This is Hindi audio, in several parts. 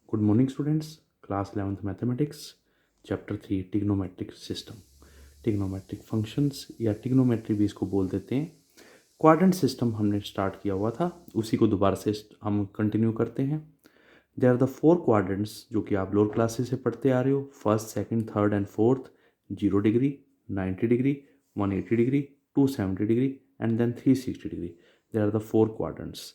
Good morning students. Class 11th mathematics chapter 3 trigonometric system, trigonometric functions या टिग्नोमेट्री भी इसको बोल देते हैं। क्वाड्रेंट सिस्टम हमने स्टार्ट किया हुआ था, उसी को दोबारा से हम कंटिन्यू करते हैं। देयर आर द 4 क्वाड्रेंट्स जो कि आप लोअर क्लासेस से पढ़ते आ रहे हो। First, second, third and fourth 0 degree, 90 degree, 180 degree, 270 degree and then 360 degree. There are the 4 quadrants,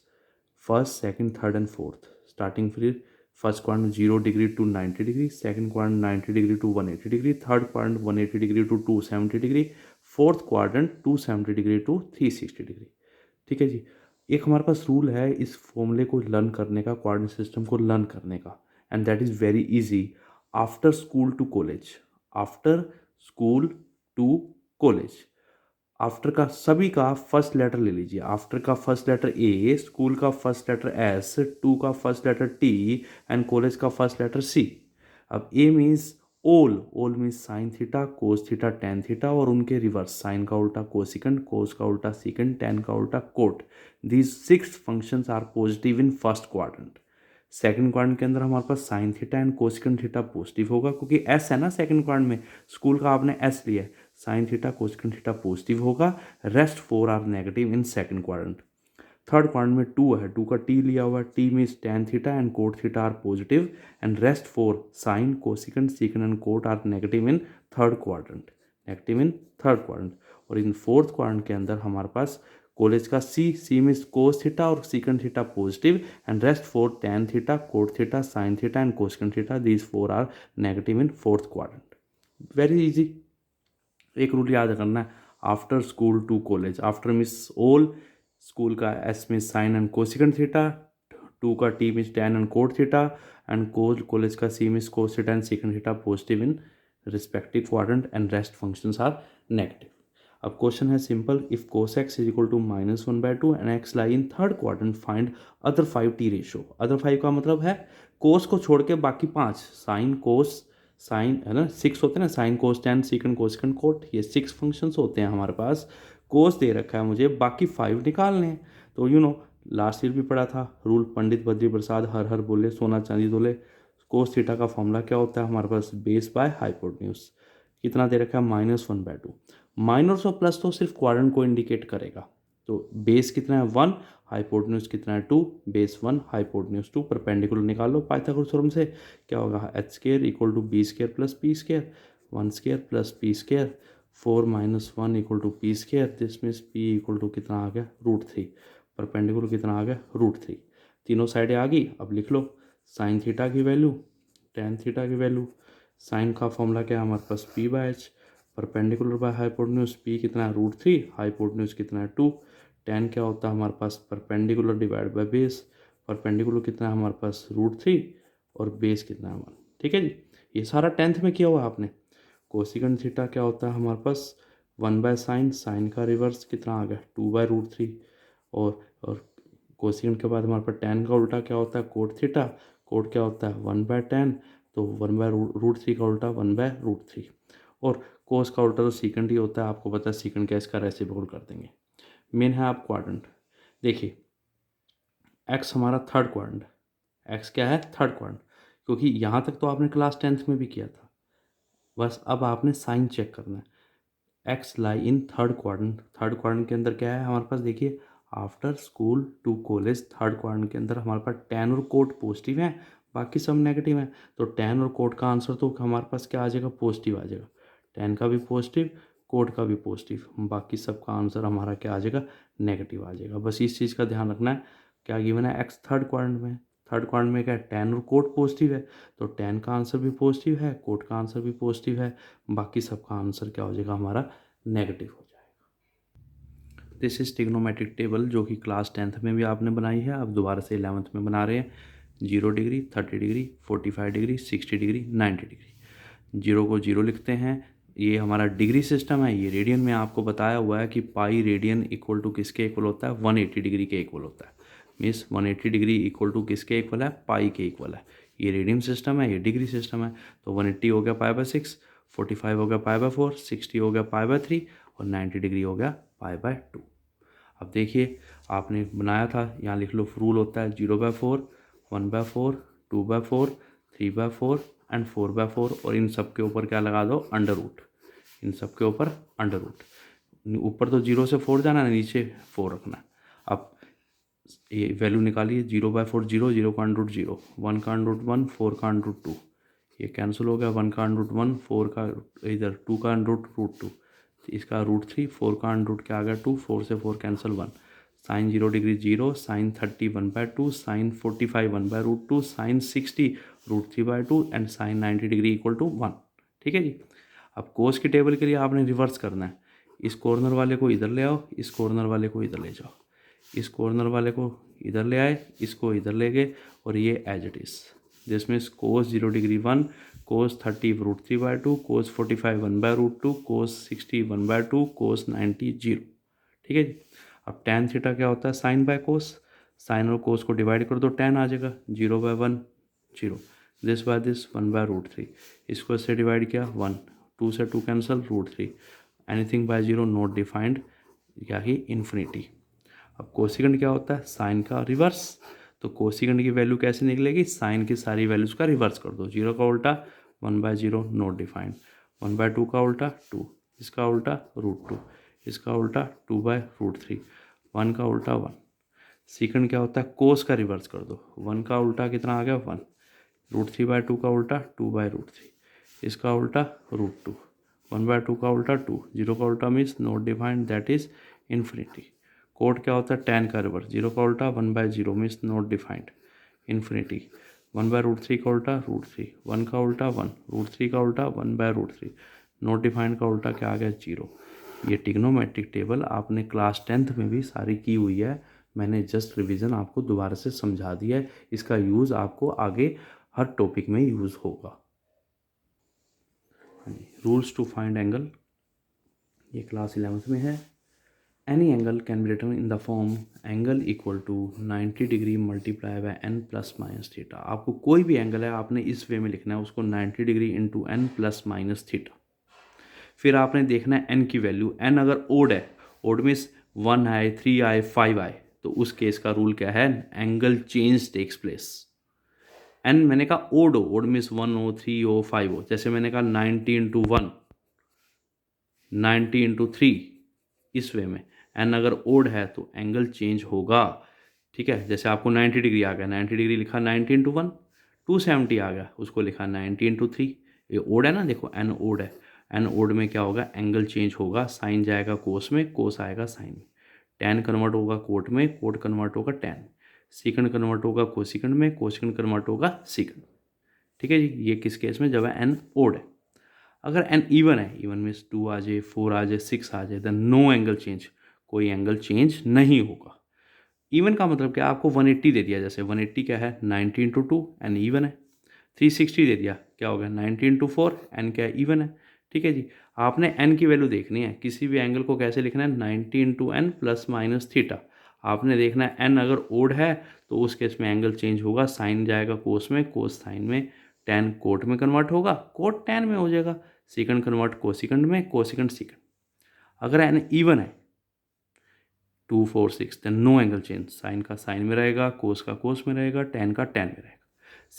first, second, third and fourth. Starting फिर first quadrant 0 degree to 90 degree, second quadrant 90 degree to 180 degree, third quadrant 180 degree to 270 degree, fourth quadrant 270 degree to 360 degree. ठीक है जी। एक हमारे पास रूल है इस फॉर्मूले को लर्न करने का, कोऑर्डिनेट सिस्टम को लर्न करने का, and that is very easy. After school to college, after school to college, after का सभी का फर्स्ट लेटर ले लीजिए। आफ्टर का फर्स्ट लेटर ए, स्कूल का फर्स्ट लेटर एस, टू का first letter T and college का फर्स्ट लेटर सी। अब A means all, all means sine theta, cos theta, tan theta और उनके रिवर्स, साइन का उल्टा कोसिकेंट, कोस का उल्टा सीकेंट, टेन का उल्टा cot. These 6 functions are positive in first quadrant. Second quadrant के अंदर हमारे पास sine theta and cosecant theta positive होगा, क्योंकि एस है ना सेकंड क्वाड्रेंट में, स्कूल का आपने एस लिया है। Sine theta cosecant theta positive होगा, rest 4 are negative in second quadrant. Third quadrant में 2 है, 2 का टी लिया हुआ है, T means tan theta and cot theta are positive and rest 4 sine cosecant secant and cot are negative in third quadrant, negative in third quadrant. और इन फोर्थ क्वाड्रेंट के अंदर हमारे पास कॉलेज का C, C means cos theta और secant theta positive and rest 4 tan theta, cot theta, sine theta and cosecant theta, these 4 are negative in fourth quadrant. Very easy. एक रूल याद करना है, after school to college. After means all, school का S means sine and cosecant theta, to का T means tan and cot theta and college का C means cos theta and secant theta positive in respective quadrant and rest functions are negative. अब क्वेश्चन है simple, if cos x is equal to -1/2 and x lie in third quadrant find other 5 T ratio. Other 5 का मतलब है कोस को छोड़ के बाकी 5, साइन कोस, साइन है ना 6 होते हैं ना, sine cos tan secant cosecant cot, ये 6 फंक्शंस होते हैं हमारे पास। कोस दे रखा है मुझे, बाकी 5 निकालने हैं। तो लास्ट ईयर भी पढ़ा था रूल, पंडित बद्री प्रसाद हर हर बोले सोना चांदी दोले। कोस थीटा का फॉर्मूला क्या होता है हमारे पास, बेस बाय हाइपोटेन्यूज। कितना दे रखा है, -1/2। माइनस और प्लस तो सिर्फ क्वाड्रेंट को इंडिकेट करेगा। तो बेस कितना है 1, हाइपोटेन्यूज कितना है 2, बेस 1 हाइपोटेन्यूज 2, परपेंडिकुलर निकाल लो पाइथागोरस थ्योरम से। क्या होगा, h square equal to B square plus P square, 1 square plus P square, 4 - 1 equal to P square, this means P equal to कितना आ गया, √3। परपेंडिकुलर कितना आ गया, √3। तीनों साइडें आ गई। अब लिख लो साइन थीटा की वैल्यू, टेन थीटा की वैल्यू। साइन का फॉर्मूला क्या है हमारे पास, p/h, perpendicular by hypotenuse, p कितना है √3, हाइपोटेन्यूज कितना है 2। टेन क्या होता है हमारे पास, perpendicular divide by base, perpendicular कितना है हमारे पास √3 और बेस कितना है 1। ठीक है जी, ये सारा 10th में किया हुआ है आपने। कोसिकेंट थीटा क्या होता है हमारे पास, 1/sin, साइन का रिवर्स कितना आ गया 2/√3। और कोसिकेंट के बाद हमारे पास टेन का उल्टा क्या होता है, कोट थीटा, कोट क्या होता है 1/10, तो 1/√3 का उल्टा 1/√3। और कोस का उल्टा तो सीकेंट ही होता है, आपको पता है सीकेंट क्या, इसका रेसिप्रोकल कर देंगे। मेन है आप क्वाड्रेंट। देखिए एक्स हमारा थर्ड क्वाड्रेंट, एक्स क्या है थर्ड क्वाड्रेंट, क्योंकि यहाँ तक तो आपने क्लास 10th में भी किया था। बस अब आपने साइन चेक करना है। X lie in third quadrant, third quadrant के अंदर क्या है हमारे पास, देखिए after school to college, third quadrant के अंदर हमारे पास टेन और कोट पॉजिटिव है, बाकी सब नेगेटिव है। तो टेन और कोट का आंसर तो हमारे पास क्या आ जाएगा, पॉजिटिव आ जाएगा। टेन का भी पॉजिटिव, कोट का भी पॉजिटिव, बाकी सब का आंसर हमारा क्या आ जाएगा, नेगेटिव आ जाएगा। बस इस चीज़ का ध्यान रखना है। क्या गिवन है, एक्स थर्ड क्वाड्रेंट में, थर्ड क्वाड्रेंट में क्या है, टेन और कोट पॉजिटिव है, तो टेन का आंसर भी पॉजिटिव है, कोट का आंसर भी पॉजिटिव है, बाकी सबका आंसर क्या हो जाएगा हमारा, नेगेटिव हो जाएगा। दिस इज ट्रिग्नोमेट्रिक टेबल जो कि क्लास 10th में भी आपने बनाई है, अब दोबारा से 11th में बना रहे हैं। 0 degree, 30 degree, 45 degree, 60 degree, 90 degree. 0 को 0 लिखते हैं, ये हमारा डिग्री सिस्टम है। ये रेडियन में आपको बताया हुआ है कि पाई रेडियन इक्वल टू किसके इक्वल होता है, 180 डिग्री के इक्वल होता है। मीन्स 180 डिग्री इक्वल टू किसके इक्वल है, पाई के इक्वल है। ये रेडियन सिस्टम है, ये डिग्री सिस्टम है। तो 180 हो गया π/6, 45 हो गया π/4, 60 हो गया π/3 और 90 डिग्री हो गया π/2। अब देखिए आपने बनाया था, यहाँ लिख लो, रूल होता है 0/4, 1/4, 2/4, 3/4 एंड 4/4, और इन सब के ऊपर क्या लगा दो, अंडर रूट। इन सब के ऊपर अंडर रूट। ऊपर तो 0 से 4 जाना है, नीचे 4 रखना है। अब ये वैल्यू निकालिए, 0/4 0, 0 का अंडर रूट 0, 1 का अंडर रूट 1, 4 का अंडर रूट 2, ये कैंसिल हो गया। 1 का अंडर रूट 1, 4 का इधर 2 का अंडर रूट 2, इसका रूट 3, 4 का अंडर रूट क्या आ गया 2, 4 से 4 cancel 1, sine 0 degree 0, sine 30 1/2, sine 45 1/√2, sine 60 √3/2 and sine 90 degree equal to 1। ठीक है जी। अब कोस की टेबल के लिए आपने रिवर्स करना है, इस कॉर्नर वाले को इधर ले आओ, इस कॉर्नर वाले को इधर ले जाओ, इस कॉर्नर वाले को इधर ले आए, इसको इधर ले गए, और ये as it is this means cos 0 degree 1, cos 30 √3/2, cos 45 1/√2, cos 60 1/2, cos 90 0। ठीक है जी। अब tan थीटा क्या होता है, साइन बाय कोस, साइन और कोस को डिवाइड कर दो, tan आ जाएगा, 0/1 0, दिस बाय दिस 1/√3, इसको इससे डिवाइड किया 1, 2 से 2 cancel, √3, anything bye 0 not defined, क्या ही इन्फिनिटी। अब कोसिकेंड क्या होता है, साइन का रिवर्स, तो कोसिकेंड की वैल्यू कैसे निकलेगी, साइन की सारी वैल्यूज़ का रिवर्स कर दो, 0 का उल्टा 1/0 नॉट डिफाइंड, 1/2 का उल्टा 2, इसका उल्टा √2, इसका उल्टा 2/√3, 1 का उल्टा 1। सीकेंड क्या होता है, कोस का रिवर्स कर दो, 1 का उल्टा कितना आ गया 1, √3/2 का उल्टा 2/√3, इसका उल्टा √2, 1/2 का उल्टा 2, 0 का उल्टा means not defined, that is infinity. Code क्या होता है, tan का रिवर्स, 0 का उल्टा 1/0 मीन्स नॉट डिफाइंड, इन्फिनिटी। 1/√3 का उल्टा √3, 1 का उल्टा 1, √3 का उल्टा 1/√3, नॉट डिफाइंड का उल्टा क्या आ गया 0। ये ट्रिग्नोमेट्रिक टेबल आपने क्लास 10th में भी सारी की हुई है, मैंने जस्ट रिवीजन आपको दोबारा से समझा दिया है, इसका यूज़ आपको आगे हर टॉपिक में यूज़ होगा। रूल्स टू फाइंड एंगल, ये क्लास 11th में है। Any angle can be written in the form angle equal to 90 degree multiply by n plus minus theta. आपको कोई भी एंगल है आपने इस वे में लिखना है उसको, 90 degree into n plus minus theta. फिर आपने देखना है n की वैल्यू, n अगर ओड है, ओड मीन्स 1 आए, 3 आए, 5 आए, तो उस केस का रूल क्या है, angle change takes place. n मैंने कहा ओड हो, ओड मीन्स 1 हो, 3 हो, 5 हो, जैसे मैंने कहा 90 इंटू 1, 90 इंटू 3, इस वे में n अगर ओड है तो एंगल चेंज होगा। ठीक है, जैसे आपको 90 डिग्री आ गया, 90 डिग्री लिखा 90 इंटू 1, 270 आ गया, उसको लिखा 90 इंटू 3, ये ओड है ना, देखो n ओड है, n ओड में क्या होगा, एंगल चेंज होगा, साइन जाएगा कोस में, कोस आएगा साइन में, tan कन्वर्ट होगा कोट में, कोट कन्वर्ट होगा tan, सीकेंड कन्वर्ट होगा कोसिकेंड में, कोसिकेंड कन्वर्ट होगा सीकेंड। ठीक है जी, ये किस केस में, जब n ओड है। अगर n इवन है, इवन मीन्स 2 आ जाए, 4 आ जाए, 6 आ जाए, देन नो एंगल चेंज, कोई एंगल चेंज नहीं होगा। इवन का मतलब क्या, आपको 180 दे दिया, जैसे 180 क्या है, 90 इंटू 2, एन इवन है। 360 दे दिया, क्या हो गया, 90 इंटू 4, एन क्या है, इवन है। ठीक है जी, आपने एन की वैल्यू देखनी है, किसी भी एंगल को कैसे लिखना है, 90 into N plus minus theta. आपने देखना है एन अगर ओड है तो उस केस में एंगल चेंज होगा, साइन जाएगा कोस में, कोस साइन में, टैन कोट में कन्वर्ट होगा, कोट टैन में हो जाएगा, सीकेंड कन्वर्ट कोसिकेंड में, कोसिकेंड सीकेंड। अगर एन इवन है 2 4 6, then no angle change, sine का साइन में रहेगा, कोस का कोस में रहेगा, टैन का टैन में रहेगा।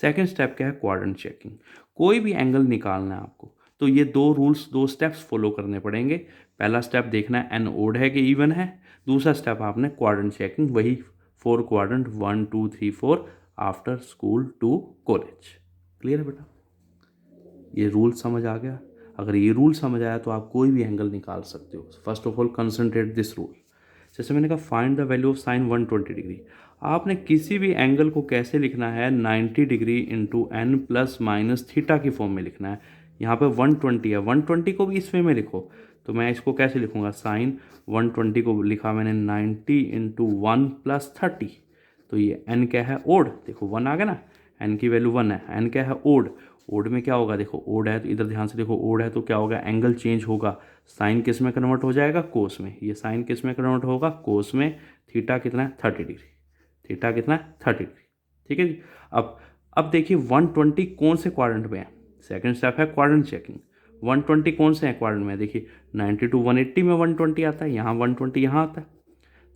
सेकेंड स्टेप क्या है, क्वाड्रेंट चेकिंग। कोई भी एंगल निकालना है आपको तो ये दो स्टेप्स फॉलो करने पड़ेंगे। पहला स्टेप देखना है एन ओड है कि इवन है, दूसरा स्टेप आपने क्वाड्रेंट चेकिंग, वही 4 quadrant 1 2 3 4 after school to college. Clear है बेटा, ये रूल समझ आ गया। अगर ये रूल समझ आया तो आप कोई भी एंगल निकाल सकते हो। First of all concentrate this rule. जैसे मैंने कहा find the value of sine 120 degree, आपने किसी भी एंगल को कैसे लिखना है, 90 degree into N plus minus theta की फॉर्म में लिखना है। यहाँ पे 120 है, 120 को भी इस वे में लिखो, तो मैं इसको कैसे लिखूँगा, साइन 120 को लिखा मैंने 90 इंटू 1 प्लस 30, तो ये एन क्या है, ओड, देखो 1 आ गया ना, एन की वैल्यू 1 है, एन क्या है, ओड, ओड में क्या होगा, देखो ओड है तो इधर ध्यान से देखो, ओड है तो क्या होगा, एंगल चेंज होगा, साइन किस में कन्वर्ट हो जाएगा, कोस में, ये साइन किस में कन्वर्ट होगा, कोस में, थीटा कितना है 30 डिग्री, थीटा कितना है 30 डिग्री। ठीक है जी। अब देखिए 120 कौन से क्वाड्रेंट में है, सेकंड स्टेप है क्वाड्रेंट चेकिंग। 120 कौन से है क्वाड्रेंट में, देखिए 90 to 180 में 120 आता है, यहाँ 120 यहाँ आता है,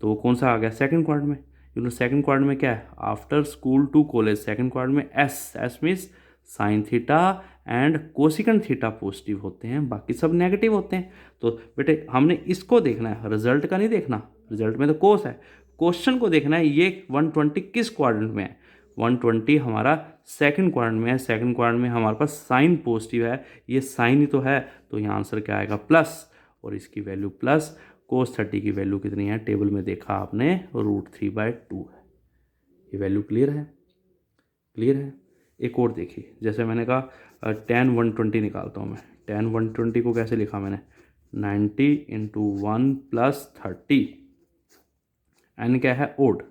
तो वो कौन सा आ गया, सेकंड क्वाड्रेंट में, सेकंड क्वाड्रेंट में क्या है, after school to college, second quadrant में S means sine theta and cosecant theta positive होते हैं, बाकी सब नेगेटिव होते हैं। तो बेटे हमने इसको देखना है, रिजल्ट का नहीं देखना, रिजल्ट में तो कोस है, क्वेश्चन को देखना है ये 120 किस क्वाड्रेंट में है। 120 हमारा सेकंड क्वाड्रेंट में है, सेकंड क्वाड्रेंट में हमारे पास साइन पॉजिटिव है, ये साइन ही तो है, तो यहाँ आंसर क्या आएगा प्लस, और इसकी वैल्यू प्लस। कोस 30 की वैल्यू कितनी है, टेबल में देखा आपने, √3/2 है। ये वैल्यू क्लियर है, क्लियर है। एक और देखिए, जैसे मैंने कहा tan 120 निकालता हूँ मैं। tan 120 को कैसे लिखा मैंने, 90 × 1 + 30, एन क्या है ओड,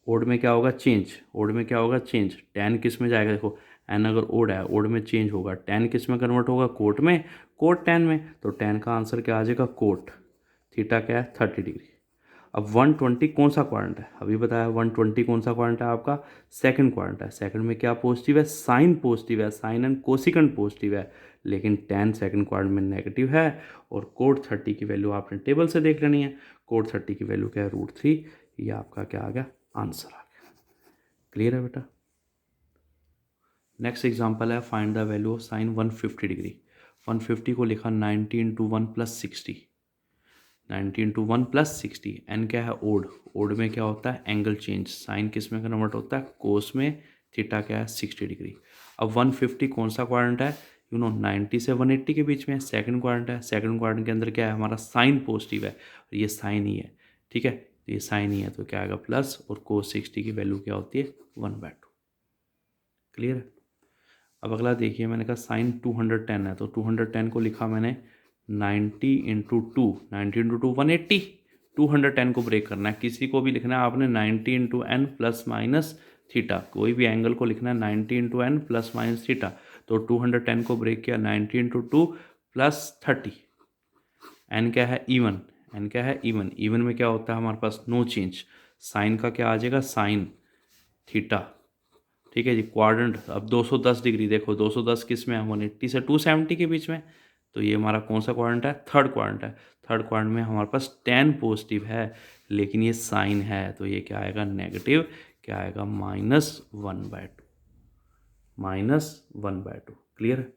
ओड में क्या होगा चेंज, ओड में क्या होगा चेंज, tan किस में जाएगा, देखो एन अगर ओड है, ओड में चेंज होगा, tan किस में कन्वर्ट होगा, कोट में, कोट tan में, तो tan का आंसर क्या आ जाएगा कोट, थीटा क्या है 30 डिग्री। अब 120 कौन सा क्वाड्रेंट है, अभी बताया 120 कौन सा क्वाड्रेंट है आपका, सेकंड क्वाड्रेंट है, सेकंड में क्या पॉजिटिव है, साइन पॉजिटिव है, साइन एंड कोसिकेंट पॉजिटिव है, लेकिन tan सेकंड क्वाड्रेंट में नेगेटिव है, और कोट 30 की वैल्यू आपने टेबल से देख लेनी है, कोट 30 की वैल्यू क्या है √3, ये आपका क्या आ गया आंसर आ गया। क्लियर है बेटा। नेक्स्ट एग्जांपल है, find the value of sign 150 degree. 150 को लिखा 90 × 1 + 60, 90 × 1 + 60, एन क्या है ओड, ओड में क्या होता है एंगल चेंज, साइन किस में कन्वर्ट होता है कोस में, थीटा क्या है 60 डिग्री। अब 150 कौन सा क्वाड्रेंट है, 90 से 180 के बीच में सेकंड क्वाड्रेंट है, सेकंड क्वाड्रेंट के अंदर क्या है हमारा साइन पॉजिटिव है, और ये साइन ही है, ठीक है, तो ये साइन ही है, तो क्या आएगा प्लस, और कोस 60 की वैल्यू क्या होती है 1/2। क्लियर है। अब अगला देखिए, मैंने कहा साइन 210 है, तो 210 को लिखा मैंने 90 × 2, 90 × 2 180, 210 को ब्रेक करना है, किसी को भी लिखना है आपने 90 × n ± थीटा, कोई भी एंगल को लिखना है 90 × n ± थीटा, तो 210 को ब्रेक किया 90 × 2 + 30, एन क्या है इवन, एन क्या है इवन, इवन में क्या होता है हमारे पास नो चेंज, साइन का क्या आ जाएगा साइन थीटा, ठीक है जी, क्वाड्रेंट। अब 210 डिग्री देखो, 210 किस में है 180 से 270 के बीच में, तो ये हमारा कौन सा क्वाड्रेंट है, थर्ड क्वाड्रेंट है, थर्ड क्वाड्रेंट में हमारे पास tan पॉजिटिव है, लेकिन ये साइन है, तो ये क्या आएगा नेगेटिव, क्या आएगा -1/2, -1/2। क्लियर है।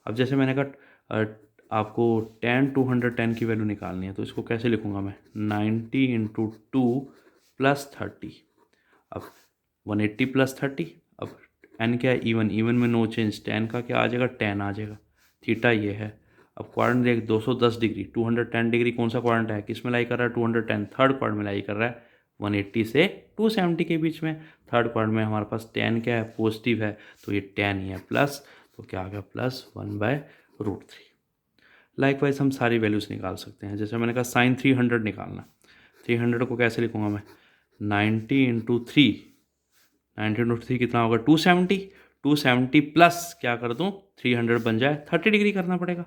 अब जैसे मैंने कहा आपको tan 210 की वैल्यू निकालनी है, तो इसको कैसे लिखूंगा मैं, 90 × 2 + 30, अब 180 + 30, अब एन क्या है इवन, इवन में नो चेंज, tan का क्या आ जाएगा tan आ जाएगा, थीटा ये है। अब क्वाड्रेंट देख 210 डिग्री, 210 डिग्री कौन सा क्वाड्रेंट है, किस में लाई कर रहा है 210, थर्ड क्वाड्रेंट में लाई कर रहा है 180 से 270 के बीच में, थर्ड क्वाड्रेंट में हमारे पास tan क्या है पॉजिटिव है, तो ये tan ही है प्लस, तो क्या आ गया +1/√3। लाइकवाइज हम सारी वैल्यूज निकाल सकते हैं, जैसे मैंने कहा साइन 300 निकालना, 300 को कैसे लिखूंगा मैं, 90 × 3, 90 × 3 कितना होगा 270, 270 प्लस क्या कर दूँ 300 बन जाए 30 डिग्री करना पड़ेगा,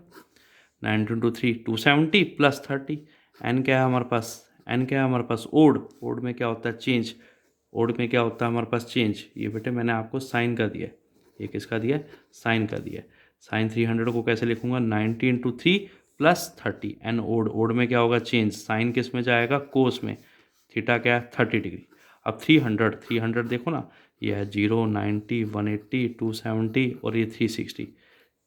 90 × 3 270 + 30, एन क्या है हमारे पास, एन क्या है हमारे पास ओड, ओड में क्या होता है चेंज, ओड में क्या होता है हमारे पास चेंज, ये बेटे मैंने आपको साइन का दिया, ये किसका दिया साइन का दिया, साइन 300 को कैसे लिखूंगा 90 × 3 + 30, एन ओड, ओड में क्या होगा चेंज, साइन किस में जाएगा कोस में, थीटा क्या है 30 डिग्री। अब 300, 300 देखो ना, ये है 0, 90, 180, 270 और ये 360,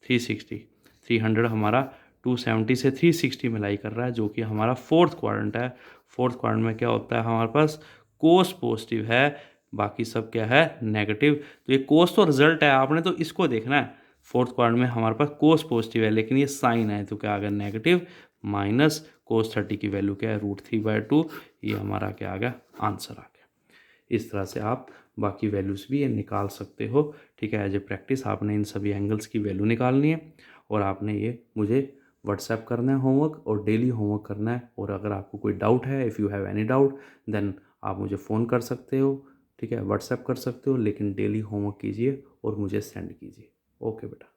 360, 300 हमारा 270 से 360 में लाई कर रहा है, जो कि हमारा फोर्थ क्वाड्रेंट है। फोर्थ क्वाड्रेंट में क्या होता है हमारे पास कोस पॉजिटिव है, बाकी सब क्या है नेगेटिव, तो ये कोस तो रिजल्ट है, आपने तो इसको देखना है, फोर्थ क्वाड्रेंट में हमारे पास कोस पॉजिटिव है, लेकिन ये साइन है, तो क्या आ गया नेगेटिव, माइनस कोस 30 की वैल्यू क्या है √3/2, ये हमारा क्या आ गया आंसर आ गया। इस तरह से आप बाकी वैल्यूज़ भी ये निकाल सकते हो, ठीक है। एज ए प्रैक्टिस आपने इन सभी एंगल्स की वैल्यू निकालनी है, और आपने ये मुझे व्हाट्सएप करना है होमवर्क, और डेली होमवर्क करना है, और अगर आपको कोई डाउट है, if you have any doubt then आप मुझे फ़ोन कर सकते हो, ठीक है, व्हाट्सएप कर सकते हो, लेकिन डेली होमवर्क कीजिए और मुझे सेंड कीजिए। ओके बेटा।